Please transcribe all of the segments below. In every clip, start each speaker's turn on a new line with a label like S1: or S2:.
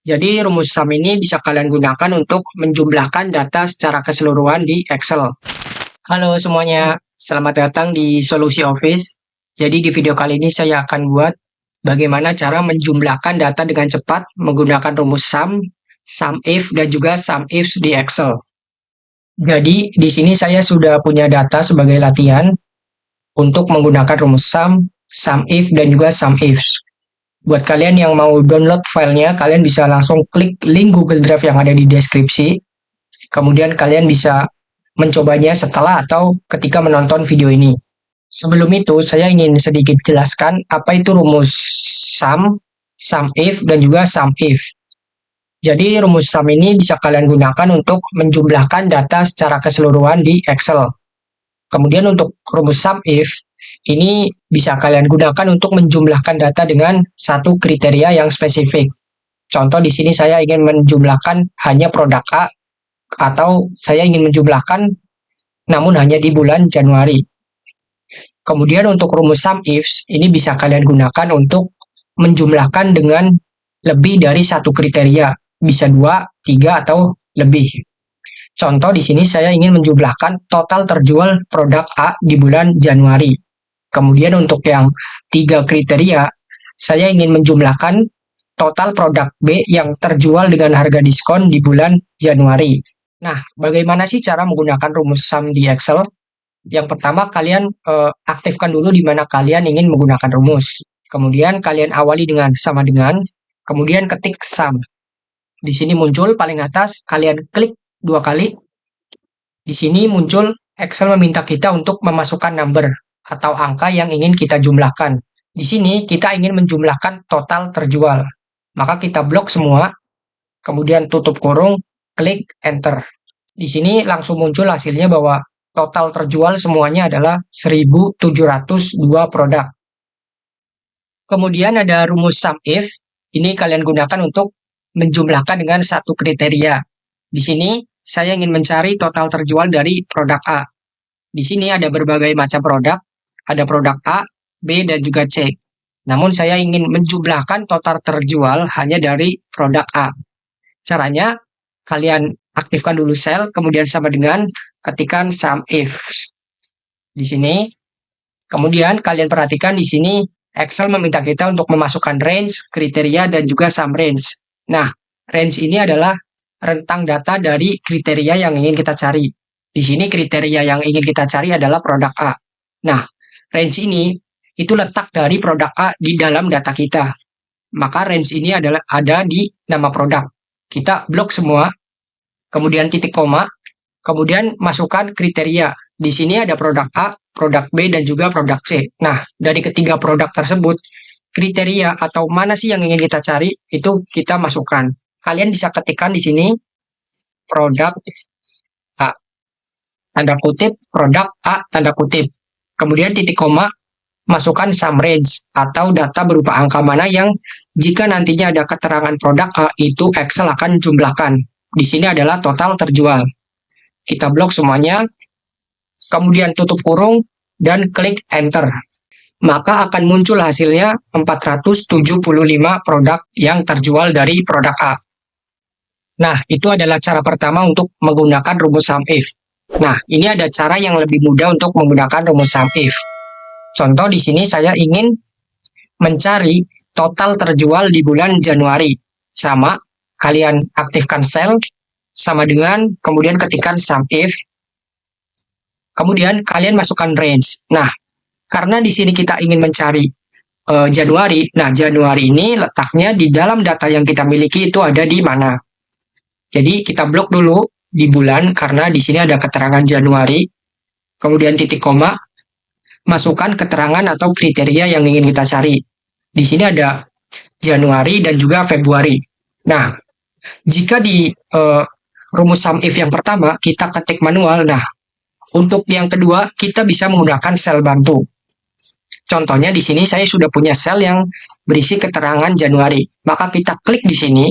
S1: Jadi rumus SUM ini bisa kalian gunakan untuk menjumlahkan data secara keseluruhan di Excel. Halo semuanya, selamat datang di Solusi Office. Jadi di video kali ini saya akan buat bagaimana cara menjumlahkan data dengan cepat menggunakan rumus SUM, SUMIF, dan juga SUMIF di Excel. Jadi di sini saya sudah punya data sebagai latihan untuk menggunakan rumus SUM, SUMIF, dan juga SUMIF. Buat kalian yang mau download filenya, kalian bisa langsung klik link Google Drive yang ada di deskripsi. Kemudian kalian bisa mencobanya setelah atau ketika menonton video ini. Sebelum itu, saya ingin sedikit jelaskan apa itu rumus SUM, SUMIF, dan juga SUMIF. Jadi rumus SUM ini bisa kalian gunakan untuk menjumlahkan data secara keseluruhan di Excel. Kemudian untuk rumus SUMIF, ini bisa kalian gunakan untuk menjumlahkan data dengan satu kriteria yang spesifik. Contoh di sini saya ingin menjumlahkan hanya produk A, atau saya ingin menjumlahkan namun hanya di bulan Januari. Kemudian untuk rumus SUMIF, ini bisa kalian gunakan untuk menjumlahkan dengan lebih dari satu kriteria, bisa 2, 3, atau lebih. Contoh di sini saya ingin menjumlahkan total terjual produk A di bulan Januari. Kemudian untuk yang 3 kriteria, saya ingin menjumlahkan total produk B yang terjual dengan harga diskon di bulan Januari. Nah, bagaimana sih cara menggunakan rumus SUM di Excel? Yang pertama, kalian aktifkan dulu di mana kalian ingin menggunakan rumus. Kemudian kalian awali dengan sama dengan, kemudian ketik SUM. Di sini muncul paling atas, kalian klik 2 kali. Di sini muncul Excel meminta kita untuk memasukkan number atau angka yang ingin kita jumlahkan. Di sini kita ingin menjumlahkan total terjual. Maka kita blok semua, kemudian tutup kurung, klik Enter. Di sini langsung muncul hasilnya bahwa total terjual semuanya adalah 1.702 produk. Kemudian ada rumus SUMIF, ini kalian gunakan untuk menjumlahkan dengan satu kriteria. Di sini saya ingin mencari total terjual dari produk A. Di sini ada berbagai macam produk, ada produk A, B, dan juga C. Namun saya ingin menjumlahkan total terjual hanya dari produk A. Caranya, kalian aktifkan dulu sel, kemudian sama dengan ketikan SUMIF. Di sini, kemudian kalian perhatikan di sini Excel meminta kita untuk memasukkan range, kriteria, dan juga sum range. Nah, range ini adalah rentang data dari kriteria yang ingin kita cari. Di sini kriteria yang ingin kita cari adalah produk A. Nah, range ini itu letak dari produk A di dalam data kita. Maka range ini adalah ada di nama produk. Kita blok semua, kemudian titik koma, kemudian masukkan kriteria. Di sini ada produk A, produk B, dan juga produk C. Nah, dari ketiga produk tersebut, kriteria atau mana sih yang ingin kita cari, itu kita masukkan. Kalian bisa ketikkan di sini produk A, tanda kutip, produk A, tanda kutip. Kemudian titik koma, masukkan sum range atau data berupa angka mana yang jika nantinya ada keterangan produk A, itu Excel akan jumlahkan. Di sini adalah total terjual. Kita blok semuanya, kemudian tutup kurung, dan klik Enter. Maka akan muncul hasilnya 475 produk yang terjual dari produk A. Nah, itu adalah cara pertama untuk menggunakan rumus SUMIF. Nah, ini ada cara yang lebih mudah untuk menggunakan rumus SUMIF. Contoh di sini saya ingin mencari total terjual di bulan Januari. Sama, kalian aktifkan sel, sama dengan, kemudian ketikkan SUMIF. Kemudian kalian masukkan range. Nah, karena di sini kita ingin mencari Januari, nah Januari ini letaknya di dalam data yang kita miliki itu ada di mana. Jadi kita blok dulu di bulan karena di sini ada keterangan Januari, kemudian titik koma, masukkan keterangan atau kriteria yang ingin kita cari. Di sini ada Januari dan juga Februari. Nah, jika di rumus SUMIF yang pertama kita ketik manual, nah untuk yang kedua kita bisa menggunakan sel bantu. Contohnya di sini saya sudah punya sel yang berisi keterangan Januari. Maka kita klik di sini,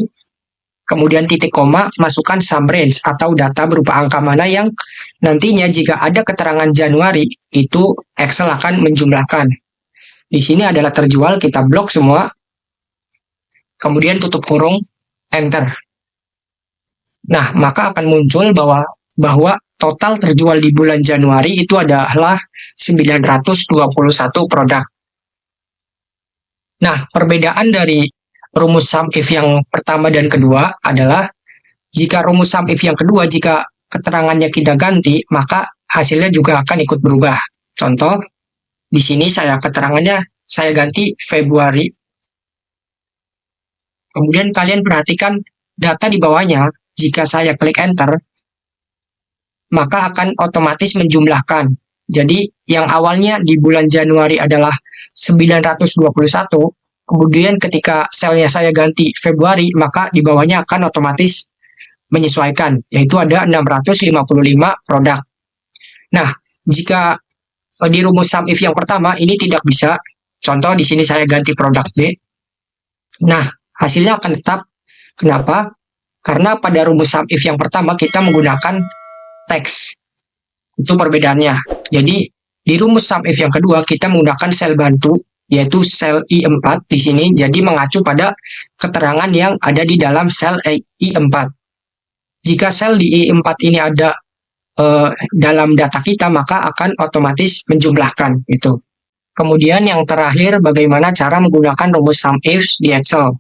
S1: kemudian titik koma, masukkan sum range atau data berupa angka mana yang nantinya jika ada keterangan Januari, itu Excel akan menjumlahkan. Di sini adalah terjual, kita blok semua, kemudian tutup kurung, enter. Nah, maka akan muncul bahwa total terjual di bulan Januari itu adalah 921 produk. Nah, perbedaan dari rumus sum if yang pertama dan kedua adalah jika rumus sum if yang kedua, jika keterangannya kita ganti, maka hasilnya juga akan ikut berubah. Contoh, di sini keterangannya saya ganti Februari. Kemudian kalian perhatikan data di bawahnya, jika saya klik enter, maka akan otomatis menjumlahkan. Jadi yang awalnya di bulan Januari adalah 921, kemudian ketika selnya saya ganti Februari, maka di bawahnya akan otomatis menyesuaikan, yaitu ada 655 produk. Nah, jika di rumus sum if yang pertama ini tidak bisa, contoh di sini saya ganti produk B, nah hasilnya akan tetap. Kenapa? Karena pada rumus sum if yang pertama kita menggunakan teks. Itu perbedaannya. Jadi di rumus sum if yang kedua kita menggunakan sel bantu, yaitu sel I4 di sini, jadi mengacu pada keterangan yang ada di dalam sel I4. Jika sel di I4 ini ada dalam data kita, maka akan otomatis menjumlahkan itu. Kemudian yang terakhir, bagaimana cara menggunakan rumus sum if di Excel.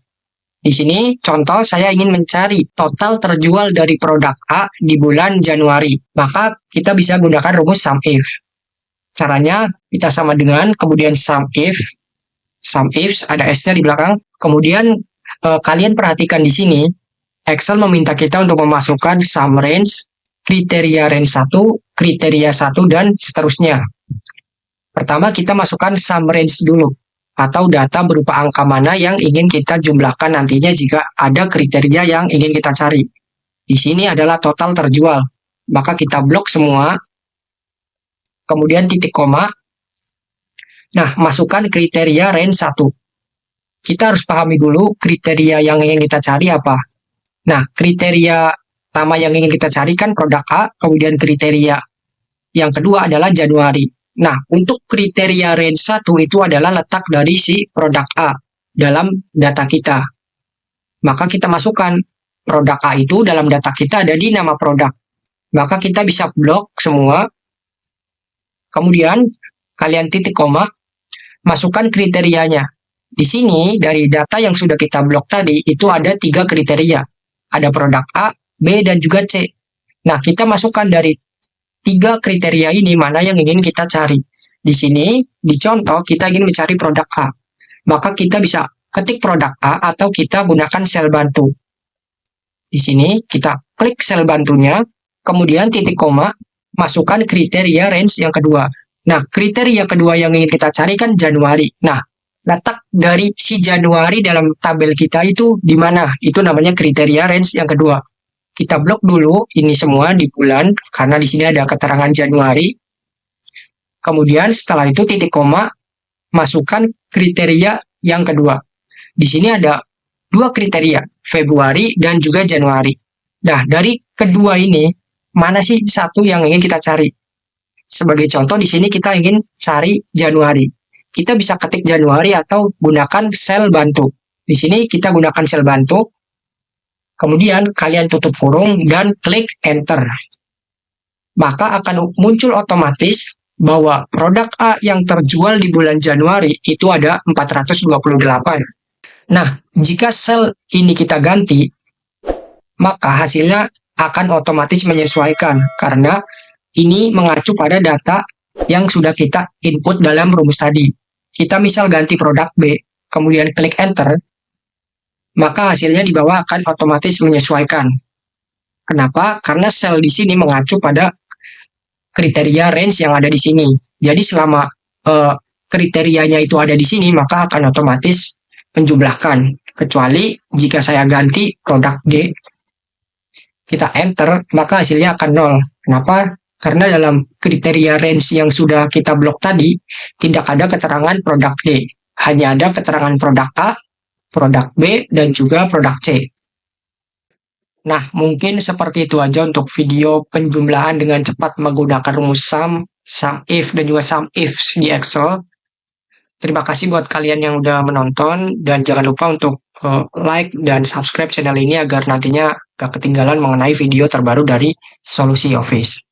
S1: Di sini contoh saya ingin mencari total terjual dari produk A di bulan Januari. Maka kita bisa gunakan rumus sum if. Caranya kita sama dengan kemudian sum if ada S-nya di belakang. Kemudian kalian perhatikan di sini Excel meminta kita untuk memasukkan sum range, kriteria range 1, kriteria 1 dan seterusnya. Pertama kita masukkan sum range dulu, atau data berupa angka mana yang ingin kita jumlahkan nantinya jika ada kriteria yang ingin kita cari. Di sini adalah total terjual. Maka kita blok semua. Kemudian titik koma. Nah, masukkan kriteria range 1. Kita harus pahami dulu kriteria yang ingin kita cari apa. Nah, kriteria pertama yang ingin kita cari kan produk A, kemudian kriteria yang kedua adalah Januari. Nah, untuk kriteria range 1 itu adalah letak dari si produk A dalam data kita. Maka kita masukkan produk A itu dalam data kita ada di nama produk. Maka kita bisa blok semua. Kemudian kalian titik koma, masukkan kriterianya. Di sini dari data yang sudah kita blok tadi itu ada 3 kriteria. Ada produk A, B, dan juga C. Nah, kita masukkan dari 3 kriteria ini mana yang ingin kita cari. Di sini, di contoh, kita ingin mencari produk A. Maka kita bisa ketik produk A atau kita gunakan sel bantu. Di sini, kita klik sel bantunya, kemudian titik koma, masukkan kriteria range yang kedua. Nah, kriteria kedua yang ingin kita cari kan Januari. Nah, letak dari si Januari dalam tabel kita itu di mana? Itu namanya kriteria range yang kedua. Kita blok dulu ini semua di bulan, karena di sini ada keterangan Januari. Kemudian setelah itu titik koma, masukkan kriteria yang kedua. Di sini ada 2 kriteria, Februari dan juga Januari. Nah, dari kedua ini, mana sih satu yang ingin kita cari? Sebagai contoh, di sini kita ingin cari Januari. Kita bisa ketik Januari atau gunakan sel bantu. Di sini kita gunakan sel bantu. Kemudian kalian tutup kurung dan klik enter. Maka akan muncul otomatis bahwa produk A yang terjual di bulan Januari itu ada 428. Nah, jika sel ini kita ganti, maka hasilnya akan otomatis menyesuaikan karena ini mengacu pada data yang sudah kita input dalam rumus tadi. Kita misal ganti produk B, kemudian klik enter, maka hasilnya di bawah akan otomatis menyesuaikan. Kenapa? Karena sel di sini mengacu pada kriteria range yang ada di sini. Jadi selama kriterianya itu ada di sini, maka akan otomatis menjumlahkan. Kecuali jika saya ganti produk D, kita enter, maka hasilnya akan 0. Kenapa? Karena dalam kriteria range yang sudah kita blok tadi, tidak ada keterangan produk D. Hanya ada keterangan produk A, produk B, dan juga produk C. Nah, mungkin seperti itu aja untuk video penjumlahan dengan cepat menggunakan rumus sum if, dan juga sum if di Excel. Terima kasih buat kalian yang udah menonton, dan jangan lupa untuk like dan subscribe channel ini agar nantinya gak ketinggalan mengenai video terbaru dari Solusi Office.